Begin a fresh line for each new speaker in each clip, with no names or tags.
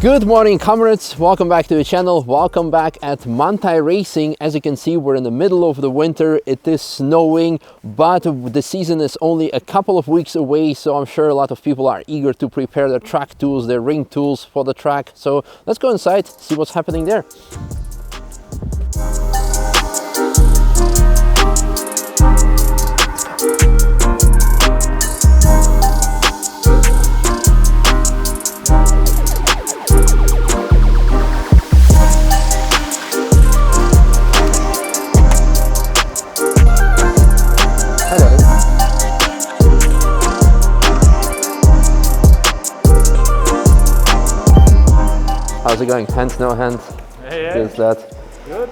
Good morning, comrades. Welcome back to the channel. Welcome back at Manthey-Racing. As you can see, we're in the middle of the winter. It is snowing, but the season is only a couple of weeks away, so I'm sure a lot of people are eager to prepare their track tools, their ring tools for the track. So let's go inside, see what's happening there. How's it going? Hands, no hands?
Yeah.
Just that.
Good.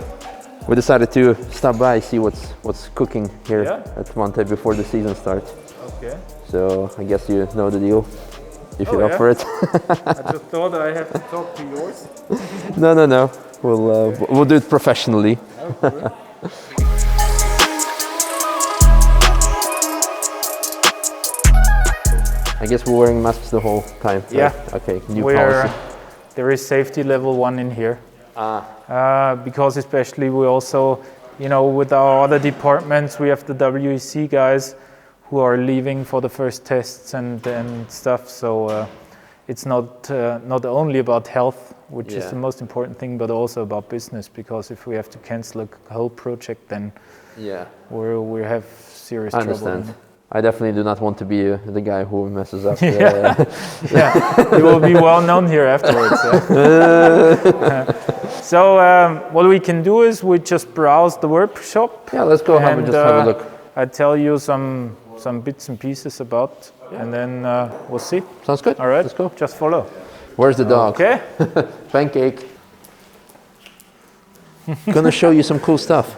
We decided to stop by, see what's cooking here at Manthey before the season starts.
Okay.
So I guess you know the deal, if you're up for it.
I just thought I have to talk to yours.
No. We'll do it professionally.
Okay.
I guess we're wearing masks the whole time. Right?
Yeah.
Okay. New policy.
There is safety level 1 in here. Because especially we also, with our other departments, we have the WEC guys who are leaving for the first tests and stuff. So it's not only about health, which is the most important thing, but also about business. Because if we have to cancel a whole project, then we have serious trouble.
I understand. I definitely do not want to be the guy who messes up.
You will be well known here afterwards. So what we can do is we just browse the workshop.
Yeah, let's go have a look.
I tell you some bits and pieces about, and then we'll see.
Sounds good.
All right,
let's go.
Just follow.
Where's the dog?
Okay.
Pancake. Gonna show you some cool stuff.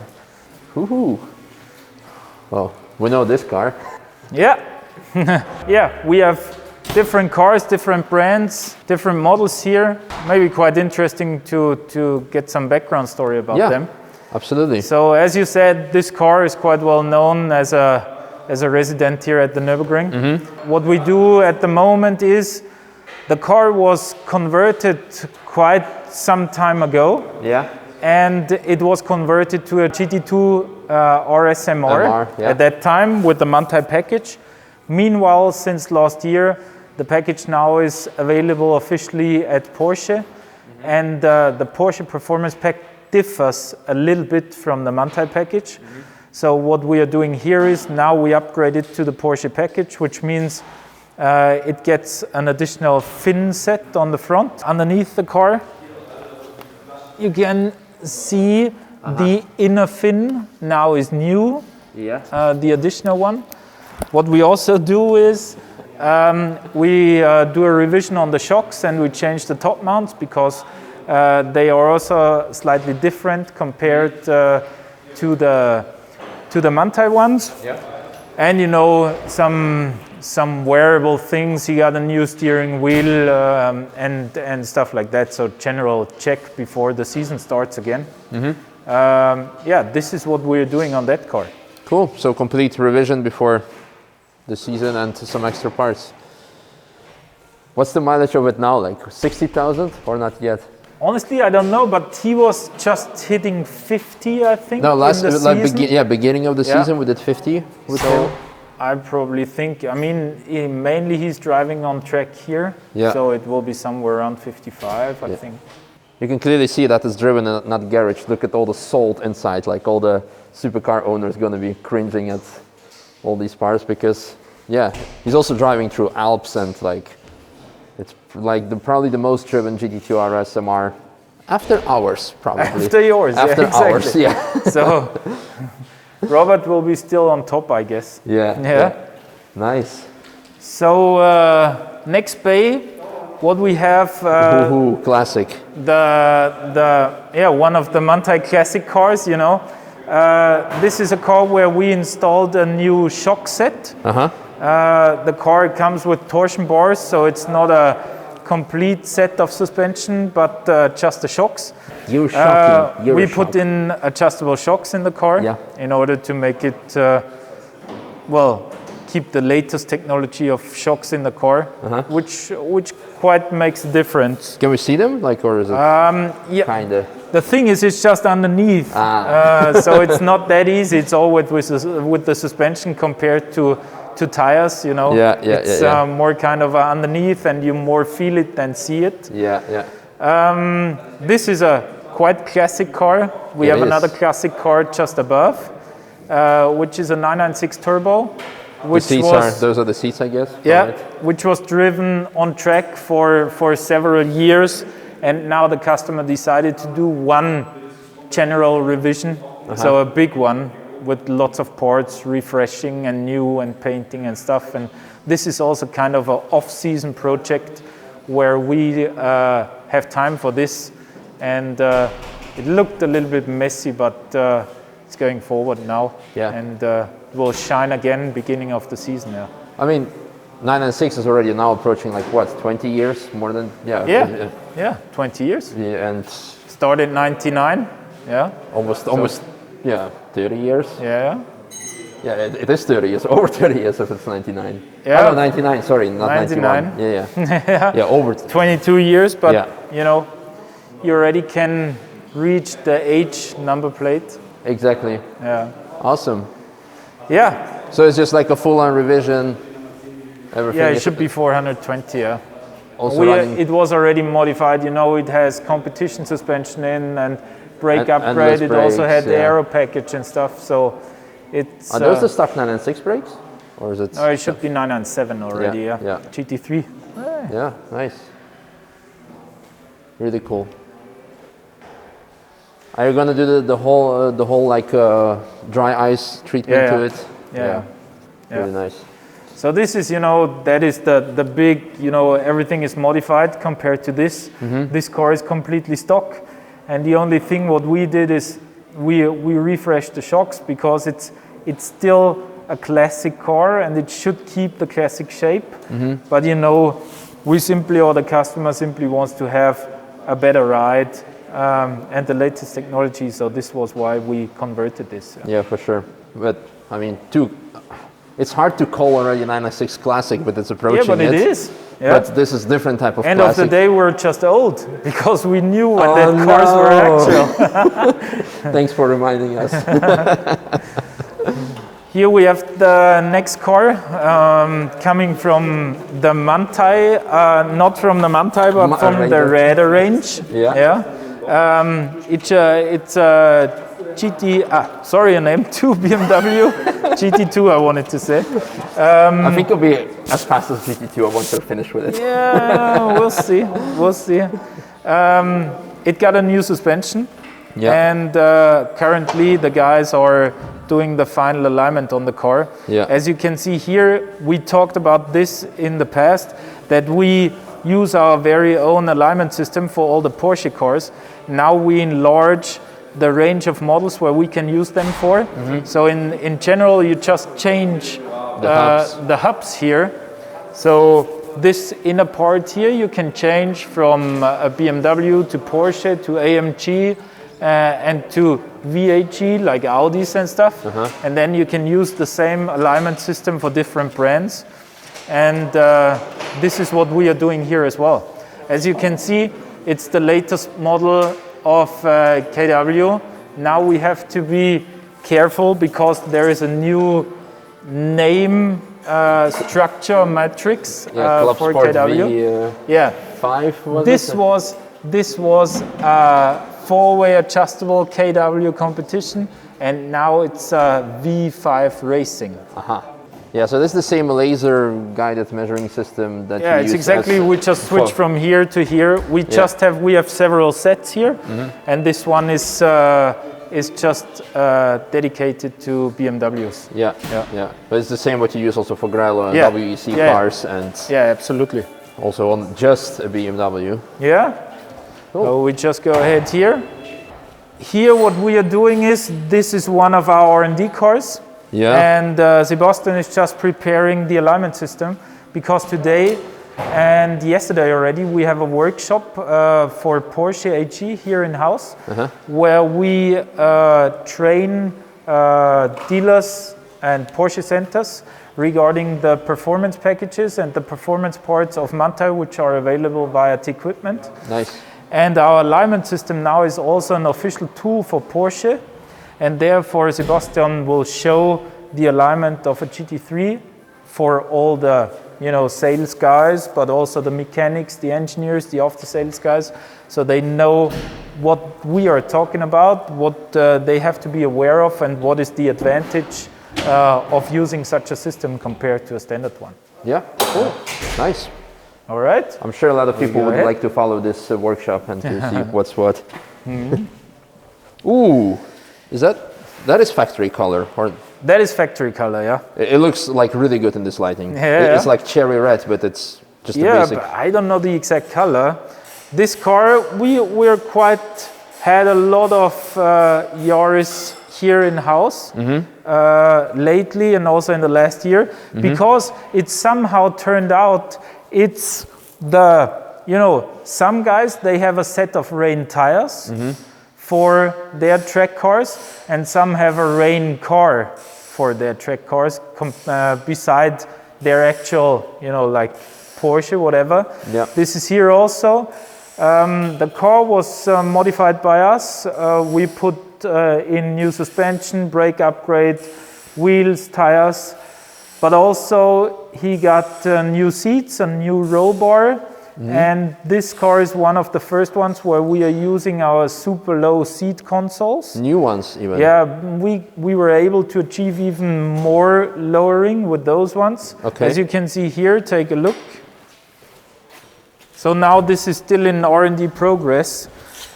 Woohoo! Well, we know this car.
Yeah. Yeah, we have different cars, different brands, different models here. Maybe quite interesting to get some background story about them.
Absolutely.
So as you said, this car is quite well known as a resident here at the Nürburgring. Mm-hmm. What we do at the moment is the car was converted quite some time ago.
Yeah.
And it was converted to a GT2 RSMR at that time with the Manthey package. Meanwhile, since last year, the package now is available officially at Porsche. Mm-hmm. And the Porsche Performance Pack differs a little bit from the Manthey package. Mm-hmm. So what we are doing here is now we upgrade it to the Porsche package, which means it gets an additional fin set on the front. Underneath the car, you can see the inner fin now is new, the additional one. What we also do is we do a revision on the shocks and we change the top mounts because they are also slightly different compared to the Manthey ones. Yeah. And some wearable things. You got a new steering wheel and stuff like that. So general check before the season starts again. Mm-hmm. This is what we're doing on that car.
Cool. So complete revision before the season and some extra parts. What's the mileage of it now? Like 60,000 or not yet?
Honestly, I don't know, but he was just hitting 50, I think.
No, beginning of the season we did 50 with him.
I probably think, mainly he's driving on track here, so it will be somewhere around 55, I think.
You can clearly see that it's driven and not garage. Look at all the salt inside, like all the supercar owners going to be cringing at all these parts because, he's also driving through Alps and it's probably the most driven GT2 RS MR after hours, probably.
After yours,
after hours,
So Robert will be still on top, I guess.
Yeah. Nice.
So next bay, what we have.
Classic.
One of the Manthey classic cars. This is a car where we installed a new shock set. The car comes with torsion bars, so it's not a complete set of suspension, but just the shocks.
You're shocking.
We put in adjustable shocks in the car in order to make it keep the latest technology of shocks in the car, which quite makes a difference.
Can we see them, like, or is it
yeah,
kind of?
The thing is, it's just underneath, so it's not that easy. It's all with the suspension compared to tires, you know. It's more kind of underneath, and you more feel it than see it. This is a quite classic car. We have another classic car just above, which is a 996 turbo.
Which those are the seats, I guess.
Yeah, right. Which was driven on track for several years, and now the customer decided to do one general revision, so a big one with lots of parts, refreshing and new and painting and stuff. And this is also kind of an off-season project where we have time for this. And it looked a little bit messy, but it's going forward now. And will shine again beginning of the season.
I mean, 996 is already now approaching, like, what, 20 years, more than
20 years.
And
started 99.
Almost 30 years. It is 30 years, over 30 years if it's 99. No, 99, sorry, not
99.
91. Over
22 years, but you know, you already can reach the H number plate.
Exactly. Awesome.
Yeah.
So it's just like a full-on revision. Everything.
It should be 420.
Also
it was already modified. You know, it has competition suspension in and brake upgrade. It also had the aero package and stuff. So it's.
Are those the stock 996 brakes, or is it?
No, it should be 997 already. GT3.
Yeah, nice. Really cool. Are you gonna do the whole like dry ice treatment to it? Really nice.
So this is, you know, that is the big, you know, everything is modified compared to this. This car is completely stock, and the only thing what we did is we refreshed the shocks because it's still a classic car and it should keep the classic shape. But you know, the customer simply wants to have a better ride. And the latest technology, so this was why we converted this.
Yeah, for sure. But I mean, it's hard to call already 996 classic, but it's approaching.
Yeah, but it is. Yeah.
But this is different type of
End
classic.
of the day, we're just old because we knew when that cars were actual.
Thanks for reminding us.
Here we have the next car coming from the Manthey, not from the Manthey, but from the Raider range. It's a GT, sorry, an M2 BMW, GT2 I wanted to say.
I think it'll be as fast as GT2, I want to finish with it.
Yeah, we'll see. It got a new suspension, and currently the guys are doing the final alignment on the car. As you can see here, we talked about this in the past, that we use our very own alignment system for all the Porsche cars. Now we enlarge the range of models where we can use them for. So in general, you just change the hubs here. So this inner part here, you can change from a BMW to Porsche to AMG and to VAG like Audis and stuff. And then you can use the same alignment system for different brands. And this is what we are doing here as well. As you can see, it's the latest model of KW. Now we have to be careful because there is a new name structure matrix for KW. This was a four-way adjustable KW competition, and now it's a V5 Racing.
Yeah, so this is the same laser guided measuring system that you use.
It's exactly, we just switch from here to here. We have several sets here, and this one is just dedicated to BMWs.
But it's the same what you use also for Grello and WEC cars, and
absolutely.
Also on just a BMW.
Cool. So we just go ahead here. Here what we are doing is, this is one of our R&D cars. And Sebastian is just preparing the alignment system because today and yesterday already we have a workshop for Porsche AG here in house where we train dealers and Porsche centers regarding the performance packages and the performance parts of Manthey, which are available via T-Equipment.
Nice.
And our alignment system now is also an official tool for Porsche, and therefore Sebastian will show the alignment of a GT3 for all the sales guys, but also the mechanics, the engineers, the after-sales guys, so they know what we are talking about, what they have to be aware of, and what is the advantage of using such a system compared to a standard one.
Yeah, cool, nice.
All right.
I'm sure a lot of people would like to follow this workshop and to see what's what. Mm-hmm. Ooh, that is factory color? Or
that is factory color, yeah.
It looks like really good in this lighting.
Yeah,
it's like cherry red, but it's just a basic.
Yeah, but I don't know the exact color. This car, had a lot of Yaris here in house lately and also in the last year, because it somehow turned out it's some guys, they have a set of rain tires for their track cars, and some have a rain car for their track cars beside their actual, like Porsche, whatever. Yeah. This is here also. The car was modified by us. We put in new suspension, brake upgrade, wheels, tires, but also he got new seats, a new roll bar, and this car is one of the first ones where we are using our super low seat consoles.
New ones even.
Yeah, we were able to achieve even more lowering with those ones. Okay. As you can see here, take a look. So now this is still in R&D progress.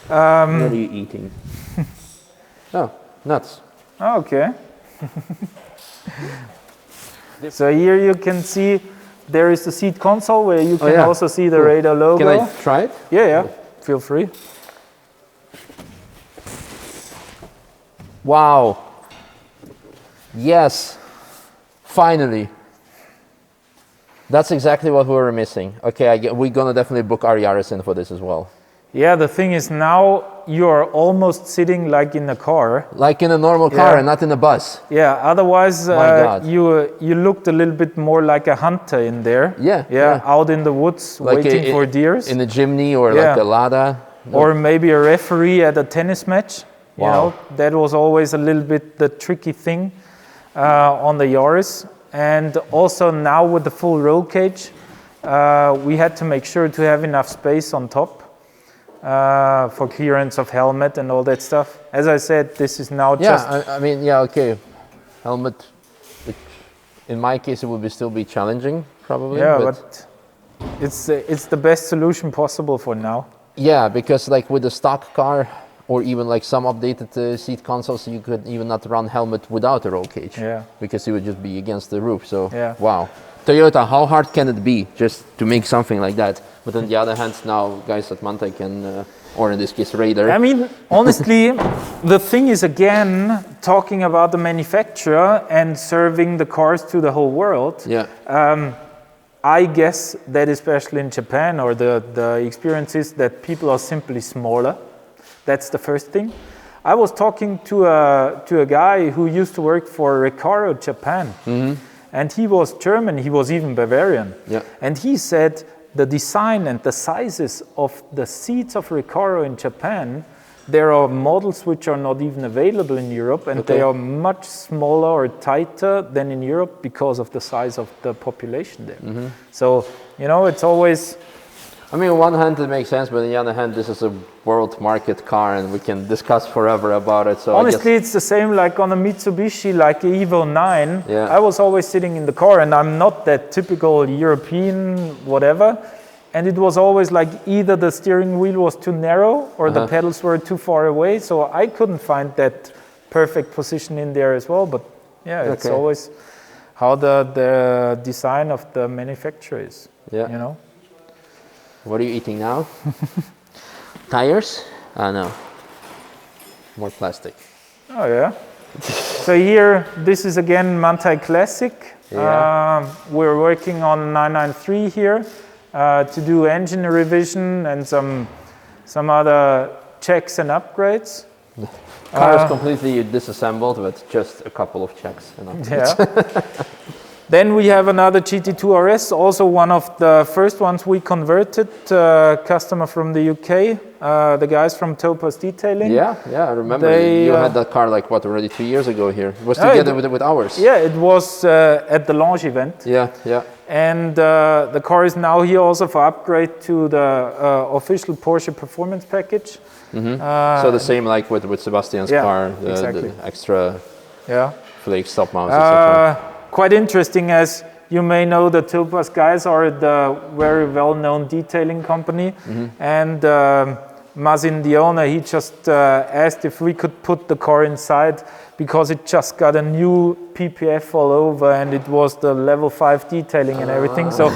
What are you eating? Oh, nuts.
Okay. So here you can see there is the seat console where you can also see the radar logo.
Can I try it?
Yeah, feel free.
Wow. Yes, finally. That's exactly what we were missing. Okay, we're gonna definitely book our Yaris in for this as well.
Yeah, the thing is now you are almost sitting like in a car.
Like in a normal car and not in a bus.
Yeah, otherwise you looked a little bit more like a hunter in there. Yeah, out in the woods like waiting for deers.
In a Jimny or like a Lada.
Or maybe a referee at a tennis match. Wow. You know, that was always a little bit the tricky thing on the Yaris. And also now with the full roll cage, we had to make sure to have enough space on top for clearance of helmet and all that stuff. As I said, this is now just...
I mean, okay. Helmet, in my case, it would still be challenging, probably.
Yeah, but it's the best solution possible for now.
Yeah, because like with the stock car, or even like some updated seat consoles, you could even not run helmet without a roll cage. Yeah. Because it would just be against the roof. So, wow. Toyota, how hard can it be just to make something like that? But on the other hand, now guys at Manthey can, or in this case, Raider.
I mean, honestly, the thing is, again, talking about the manufacturer and serving the cars to the whole world. Yeah. I guess that especially in Japan, or the experience is that people are simply smaller. That's the first thing. I was talking to a guy who used to work for Recaro Japan. And he was German, he was even Bavarian. Yeah. And he said the design and the sizes of the seats of Recaro in Japan, there are models which are not even available in Europe, and they are much smaller or tighter than in Europe because of the size of the population there. So, you know, it's always...
I mean, on one hand it makes sense, but on the other hand, this is a world market car and we can discuss forever about it. So
honestly, it's the same like on a Mitsubishi, like a Evo 9. Yeah. I was always sitting in the car and I'm not that typical European whatever. And it was always like either the steering wheel was too narrow or the pedals were too far away. So I couldn't find that perfect position in there as well. But yeah, it's always how the design of the manufacturer is, you know.
What are you eating now? Tires? No. More plastic.
Oh, yeah. So here, this is again Manthey Classic. Yeah. We're working on 993 here to do engine revision and some other checks and upgrades.
Car is completely disassembled with just a couple of checks.
Yeah. Then we have another GT2 RS, also one of the first ones we converted, customer from the UK, the guys from Topaz Detailing.
Yeah, I remember. You had that car like what, already 2 years ago here. It was together with ours.
Yeah, it was at the launch event.
Yeah.
And the car is now here also for upgrade to the official Porsche performance package.
So the same like with Sebastian's car,
exactly.
the extra flake stop mounts, etc.
Quite interesting, as you may know, the Topaz guys are the very well-known detailing company, and Mazin, the owner, he just asked if we could put the car inside because it just got a new PPF all over, and it was the level 5 detailing and everything. So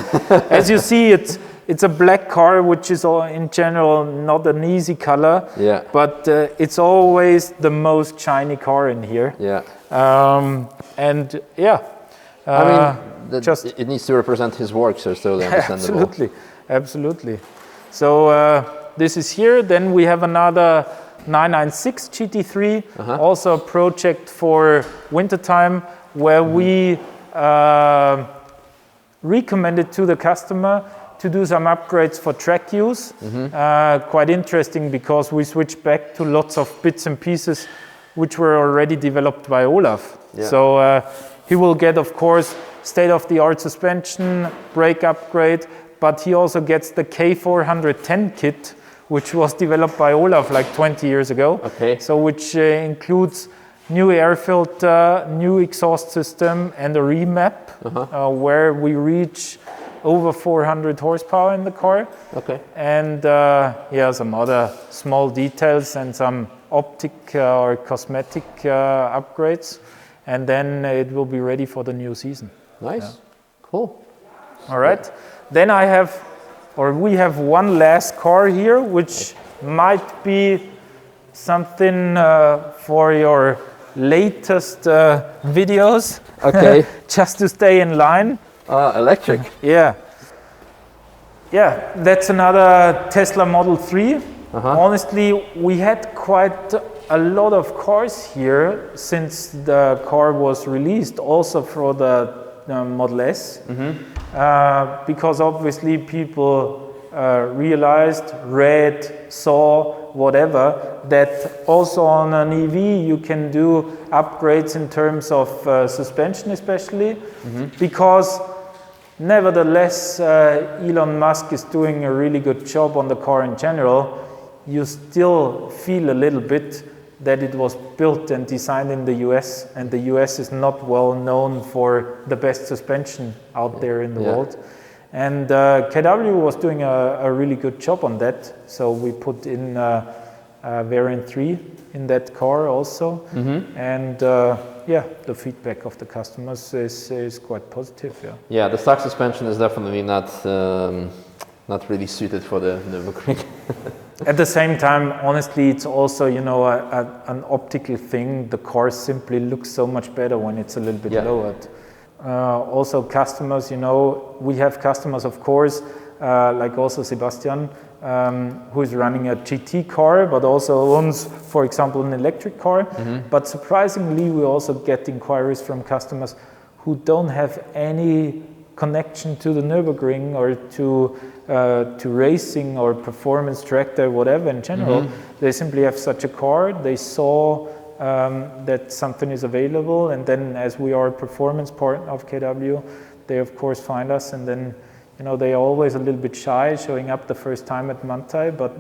as you see, it's a black car, which is in general not an easy color, but it's always the most shiny car in here. And
I mean, it needs to represent his work, so it's totally understandable.
Absolutely. So this is here. Then we have another 996 GT3, also a project for wintertime, where we recommended to the customer to do some upgrades for track use. Quite interesting, because we switched back to lots of bits and pieces which were already developed by Olaf. So he will get, of course, state-of-the-art suspension, brake upgrade, but he also gets the K410 kit, which was developed by Olaf like 20 years ago. So which includes new air filter, new exhaust system, and a remap, where we reach over 400 horsepower in the car. And some other small details and some optic or cosmetic upgrades. And then it will be ready for the new season.
Nice. Cool.
All right. Then we have one last car here, which might be something for your latest videos. Just to stay in line.
Electric.
Yeah, that's another Tesla Model 3. Honestly, we had quite a lot of cars here since the car was released, also for the Model S, because obviously people realized, read, saw, whatever, that also on an EV you can do upgrades in terms of suspension especially, because nevertheless Elon Musk is doing a really good job on the car in general. You still feel a little bit that it was built and designed in the US, and the US is not well known for the best suspension out there in the world. And KW was doing a really good job on that, so we put in variant 3 in that car also. And the feedback of the customers is quite positive.
The stock suspension is definitely not really suited for the Nürburgring.
At the same time, honestly, it's also, an optical thing. The car simply looks so much better when it's a little bit lowered. Also customers, we have customers, of course, like also Sebastian, who is running a GT car, but also owns, for example, an electric car. But surprisingly, we also get inquiries from customers who don't have any connection to the Nürburgring or to racing or performance track or whatever in general. They simply have such a car. They saw that something is available, and then as we are a performance partner of KW, they of course find us, and then they are always a little bit shy showing up the first time at Manthey, but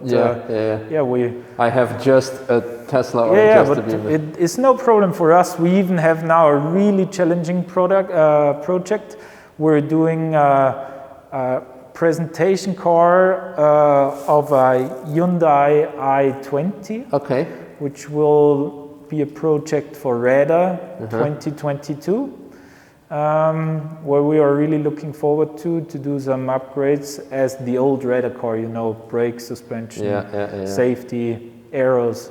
I have just a Tesla
it's no problem for us. We even have now a really challenging project. We're doing a presentation car of a Hyundai i20, which will be a project for RADA 2022, where we are really looking forward to do some upgrades as the old RADA car, brake, suspension, safety, aeros.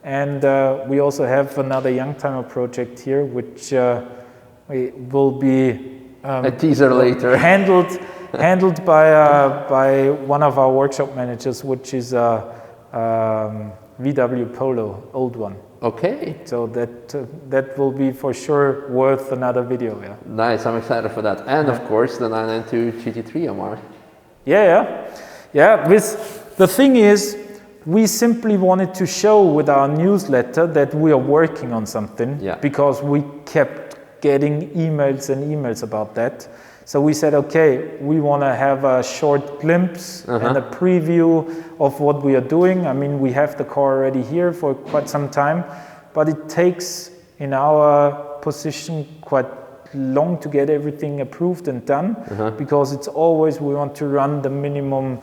And we also have another Youngtimer project here, which will be
a teaser later.
handled by one of our workshop managers, which is VW Polo, old one.
Okay.
So that will be for sure worth another video. Yeah.
Nice. I'm excited for that. And of course the 992 GT3 MR.
Yeah. With the thing is, we simply wanted to show with our newsletter that we are working on something, because we kept getting emails and emails about that. So we said, okay, we want to have a short glimpse and a preview of what we are doing. I mean, we have the car already here for quite some time, but it takes, in our position, quite long to get everything approved and done, because it's always, we want to run the minimum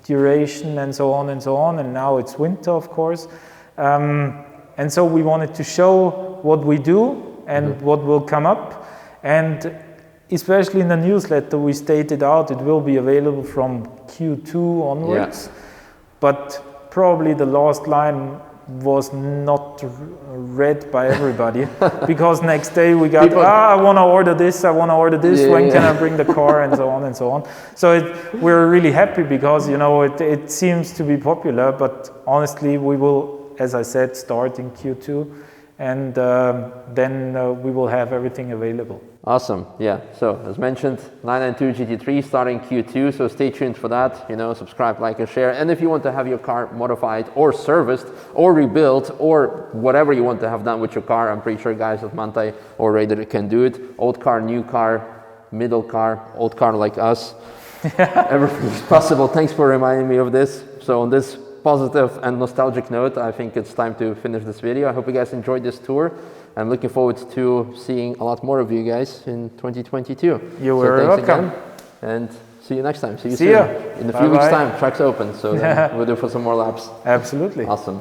duration and so on and so on. And now it's winter, of course. And so we wanted to show what we do and what will come up. And especially in the newsletter, we stated out it will be available from Q2 onwards. But probably the last line was not read by everybody, because next day we got, I want to order this, when can I bring the car, and so on and so on. So we're really happy, because it seems to be popular, but honestly we will, as I said, start in Q2, and then we will have everything available.
Awesome. Yeah. So as mentioned, 992 GT3 starting Q2. So stay tuned for that. Subscribe, like, and share. And if you want to have your car modified or serviced or rebuilt or whatever you want to have done with your car, I'm pretty sure guys at Manthey already can do it. Old car, new car, middle car, old car like us. Everything is possible. Thanks for reminding me of this. So on this positive and nostalgic note, I think it's time to finish this video. I hope you guys enjoyed this tour. I'm looking forward to seeing a lot more of you guys in 2022.
You're very welcome.
Again, and see you next time. See you soon. In a few weeks' time, track's open, so then we'll do for some more laps.
Absolutely.
Awesome.